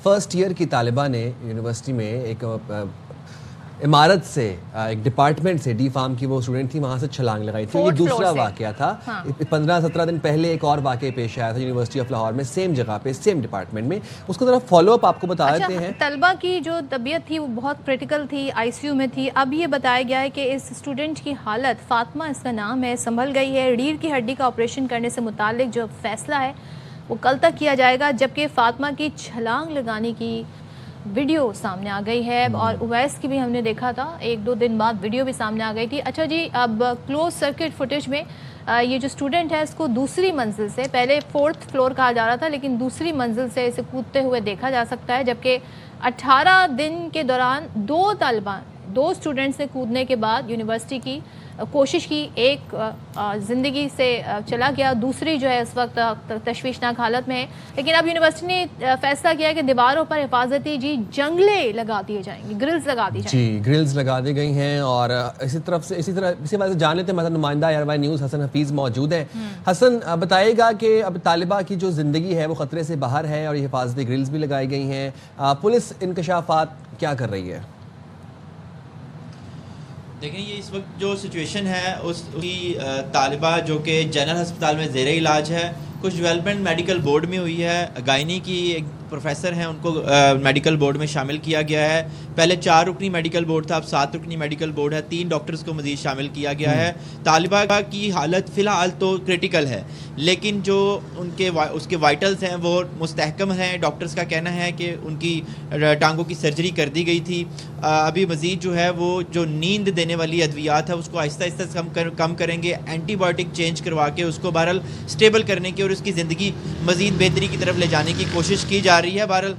First year کی طالبہ نے یونیورسٹی میں ایک عمارت سے ایک ڈپارٹمنٹ سے ڈی فارم کی وہ اسٹوڈنٹ تھی وہاں سے چھلانگ لگائی تھی. یہ دوسرا واقعہ تھا. 15-17 دن پہلے ایک اور واقعہ پیش آیا تھا یونیورسٹی آف لاہور میں, سیم جگہ پہ سیم ڈپارٹمنٹ میں. اس کو ذرا فالو اپ آپ کو بتا دیتے ہیں. طلبہ کی جو طبیعت تھی وہ بہت کریٹیکل تھی, آئی سی یو میں تھی. اب یہ بتایا گیا ہے کہ اس اسٹوڈنٹ کی حالت, فاطمہ اس کا نام ہے, سنبھل گئی ہے. ریڑھ کی ہڈی کا آپریشن کرنے سے متعلق جو فیصلہ ہے وہ کل تک کیا جائے گا, جبکہ فاطمہ کی چھلانگ لگانے کی ویڈیو سامنے آ گئی ہے. اور اویس کی بھی ہم نے دیکھا تھا, 1-2 دن بعد ویڈیو بھی سامنے آ گئی تھی. اچھا جی, اب کلوز سرکٹ فوٹیج میں یہ جو اسٹوڈنٹ ہے اس کو دوسری منزل سے, پہلے 4th فلور کہا جا رہا تھا لیکن دوسری منزل سے اسے کودتے ہوئے دیکھا جا سکتا ہے. جبکہ 18 دن کے دوران 2 اسٹوڈنٹس نے کودنے کے بعد یونیورسٹی کی کوشش کی, ایک زندگی سے چلا گیا, دوسری جو ہے اس وقت تشویشناک حالت میں ہے. لیکن اب یونیورسٹی نے فیصلہ کیا ہے کہ دیواروں پر حفاظتی جنگلے لگا دیے جائیں گے, گرلز لگا دی جائیں گی. جی, گرلز لگا دی گئی ہیں. اور اسی وجہ سے جان لیتے ہیں ہمارا نمائندہ ایئر نیوز حسن حفیظ موجود ہے. حسن بتائے گا کہ اب طالبہ کی جو زندگی ہے وہ خطرے سے باہر ہے اور یہ حفاظتی گرلز بھی لگائی گئی ہیں. پولیس انکشافات کیا کر رہی ہے؟ دیکھیں, یہ اس وقت جو سچویشن ہے اس کی طالبہ جو کہ جنرل ہسپتال میں زیر علاج ہے, کچھ ڈیولپمنٹ میڈیکل بورڈ میں ہوئی ہے. گائنی کی ایک پروفیسر ہیں, ان کو میڈیکل بورڈ میں شامل کیا گیا ہے. پہلے 4 رکنی میڈیکل بورڈ تھا, اب 7 رکنی میڈیکل بورڈ ہے. 3 ڈاکٹرز کو مزید شامل کیا گیا ہے. طالبہ کی حالت فی الحال تو کریٹیکل ہے, لیکن جو اس کے وائٹلز ہیں وہ مستحکم ہیں. ڈاکٹرز کا کہنا ہے کہ ان کی ٹانگوں کی سرجری کر دی گئی تھی. ابھی مزید جو ہے وہ جو نیند دینے والی ادویات ہے اس کو آہستہ آہستہ کم کریں گے, اینٹی بایوٹک چینج کروا کے اس کو بہرحال اسٹیبل کرنے کی اور اس کی زندگی مزید بہتری کی طرف لے جانے کی کوشش کی جا رہی ہے. بہرحال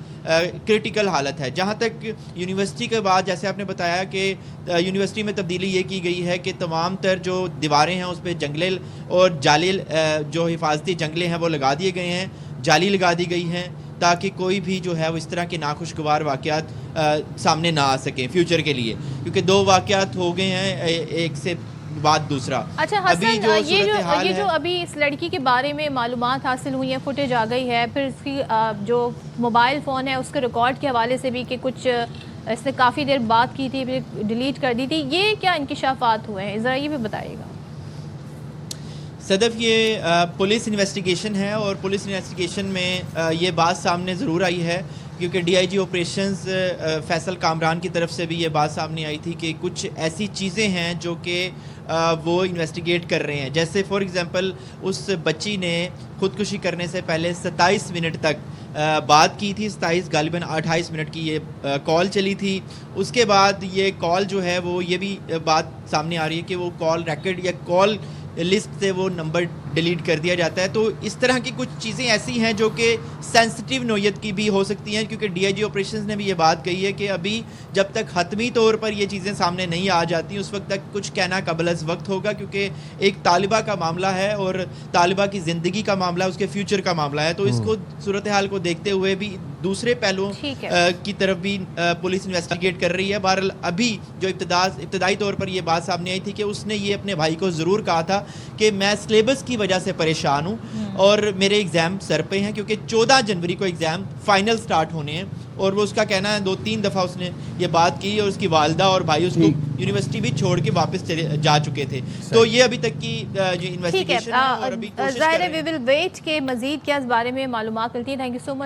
کرٹیکل حالت ہے. جہاں تک یونیورسٹی کے بعد, جیسے آپ نے بتایا کہ یونیورسٹی میں تبدیلی یہ کی گئی ہے کہ تمام تر جو دیواریں ہیں اس پہ جنگلے اور جالی جو حفاظتی جنگلے ہیں وہ لگا دیے گئے ہیں, جالی لگا دی گئی ہیں تاکہ کوئی بھی جو ہے وہ اس طرح کے ناخوشگوار واقعات سامنے نہ آ سکیں فیوچر کے لیے, کیونکہ 2 واقعات ہو گئے ہیں ایک سے بعد دوسرا. اچھا حسن, یہ جو ابھی اس لڑکی کے بارے میں معلومات حاصل ہوئی ہیں, فوٹیج آ گئی ہے, پھر اس کی جو موبائل فون ہے اس کے ریکارڈ کے حوالے سے بھی کہ کچھ اس نے کافی دیر بات کی تھی پھر ڈیلیٹ کر دی تھی, یہ کیا انکشافات ہوئے ہیں, ذرا یہ بھی بتائیے گا. صدف, یہ پولیس انویسٹیگیشن ہے اور پولیس انویسٹیگیشن میں یہ بات سامنے ضرور آئی ہے, کیونکہ D I G operations Faisal Kamran کی طرف سے بھی یہ بات سامنے آئی تھی کہ کچھ ایسی چیزیں ہیں جو کہ وہ انویسٹیگیٹ کر رہے ہیں. جیسے فار ایگزامپل اس بچی نے خودکشی کرنے سے پہلے 27 منٹ تک بات کی تھی. 27 غالباً 28 منٹ کی یہ کال چلی تھی. اس کے بعد یہ کال جو ہے وہ یہ بھی بات سامنے آ رہی ہے کہ وہ کال ریکارڈ یا کال لسٹ سے وہ نمبر ڈیلیٹ کر دیا جاتا ہے. تو اس طرح کی کچھ چیزیں ایسی ہیں جو کہ سینسٹیو نوعیت کی بھی ہو سکتی ہیں, کیونکہ ڈی آئی جی آپریشنز نے بھی یہ بات کہی ہے کہ ابھی جب تک حتمی طور پر یہ چیزیں سامنے نہیں آ جاتی اس وقت تک کچھ کہنا قبل از وقت ہوگا, کیونکہ ایک طالبہ کا معاملہ ہے اور طالبہ کی زندگی کا معاملہ ہے, اس کے فیوچر کا معاملہ ہے. تو اس کو صورتحال کو دیکھتے ہوئے بھی دوسرے پہلوؤں کی طرف بھی پولیس انویسٹیگیٹ کر رہی ہے. بہرحال ابھی جو ابتدائی طور پر یہ بات سامنے آئی تھی کہ اس نے یہ اپنے بھائی کو ضرور کہا تھا کہ میں سلیبس کی وجہ سے پریشان ہوں اور میرے ایگزام سر پہ ہیں, کیونکہ 14 جنوری کو ایگزام فائنل سٹارٹ ہونے ہیں. اور وہ اس کا کہنا ہے 2-3 دفعہ اس نے یہ بات کی اور اس کی والدہ اور بھائی اس کو یونیورسٹی بھی چھوڑ کے واپس جا چکے تھے. تو یہ ابھی تک کی جو انویسٹیگیشن ہے اور ابھی کوشش کر رہے ہیں. ظاہر ہے وی ول ویٹ کہ مزید کیا اس بارے میں معلومات ملتی ہیں. Thank you so much.